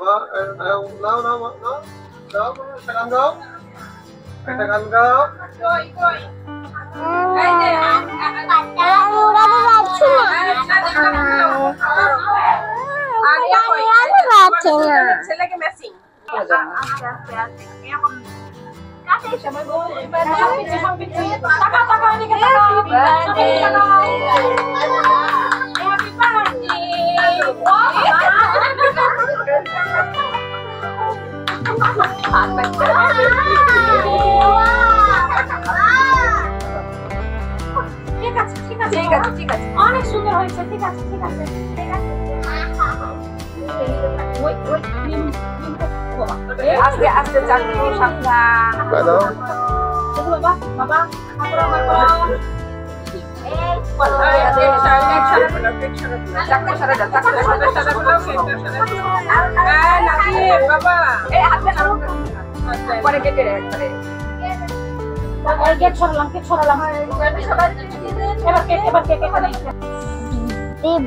নাও নাও নাও দাও একটা গান গাও একটা গান গাও কই কই এই যে আমি উড়াতে পারছি না আরে কই আমি পারছি না ছেলেকে ম্যাচিং আস্তে আস্তে আস্তে এরকম কাছে সময় বল সব কিছু টাকা টাকা এদিকে টাকা হ্যাপি বার্থডে ঠিক আছে অনেক সুন্দর হয়েছে ঠিক আছে আস্তে আস্তে চাকু সাবধান বাবা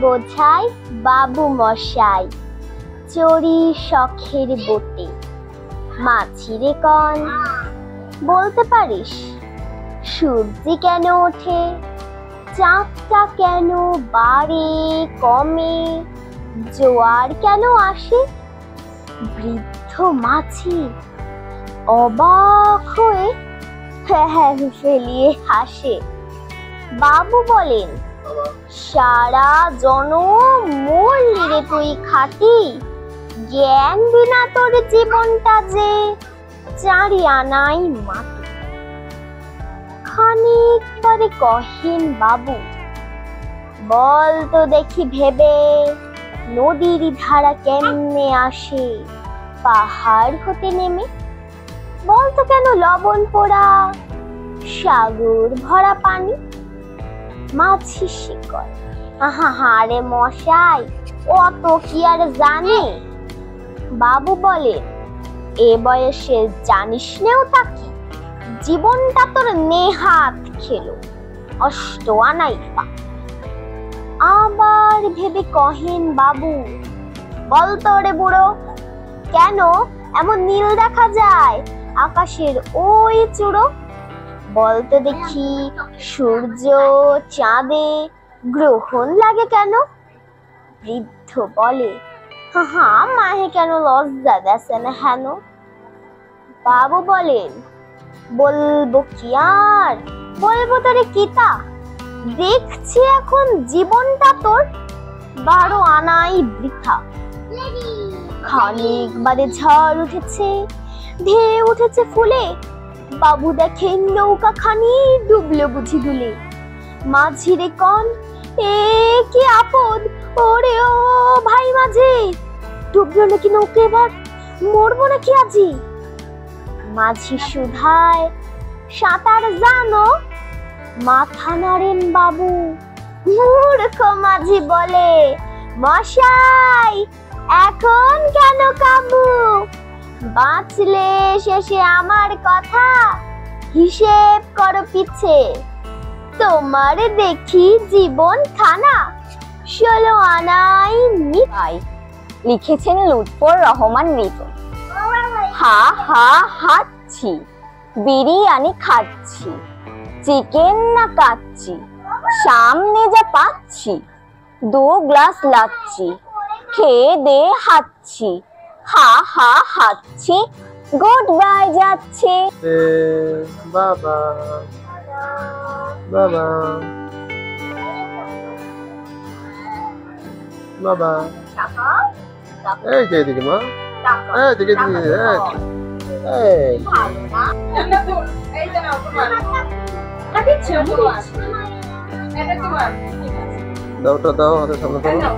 বোঝাই বাবু মশাই চড়ি শখের বোটে মাছিরে কন বলতে পারিস সূর্য কেন ওঠে চাঁদটা কেন বাড়ে কমে জোয়ার কেন আসে বৃদ্ধ মাছি অবাক হয়ে ফেলিয়ে হাসে বাবু বলেন সারা জনম মরলি রে তুই খাটি জ্ঞান বিনা তোর জীবনটা যে চারি আনাই মাটি খানিক পরে কহেন বাবু বল তো দেখি ভেবে নদীর ধারা কেমনে আসে পাহাড় হতে নেমে বল তো কেন লবণ পোড়া সাগর ভরা পানি মাছি শিকল হারে মশাই অত কি আর জানে বাবু বলেন এ বয়সে জানিস নেও তাকি জীবনটা তোর নেহাত খেলো অষ্ট আনাই পা আবার ভেবে কহেন বাবু বল তো রে বুড়ো কেন এমন নীল দেখা যায় আকাশের ওই চূড়ো বলতো দেখি সূর্য চাঁদে গ্রহণ লাগে কেন বৃদ্ধ বলে মাহে কেন লজ্জা দেছে না হেন বাবু বলেন বলবো কি আর বলবো তোরে কিতা দেখছি এখন জীবনটা তোর 12 আনাই বৃথা খানিক বাদে ঝড় উঠেছে ধেয়ে উঠেছে ফুলে বাবু দেখেন নৌকা খানি ডুবলো বুঝি দুলে মাঝিরে কন এ কি আপদ ওরে ও ভাই মাঝি ডুবলো নাকি নৌকা এবার মরবো নাকি আজি মাঝি সুধায় সাঁতার জানো মাথা নাড়েন বাবু মূর্খ মাঝি বলে মশাই এখন কেন কাবু বাঁচলে শেষে আমার কথা হিসেব করো পিছে তোমার দেখি জীবন খানা 16 আনাই মিঠাই লিখেছেন লুৎফর রহমান রিতু হা হা হাঁচছি বিরিয়ানি খাচ্ছি চিকেন না কাচ্ছি সামনে যা পাচ্ছি 2 গ্লাস লাচ্ছি খেয়ে দে হাঁচছি হা হা হাঁচছি গুড বাই যাচ্ছে বাবা বাবা বাবা এই যে দিদি মা এই দিদি এই দাওটা দাও হাতে সামনে দাও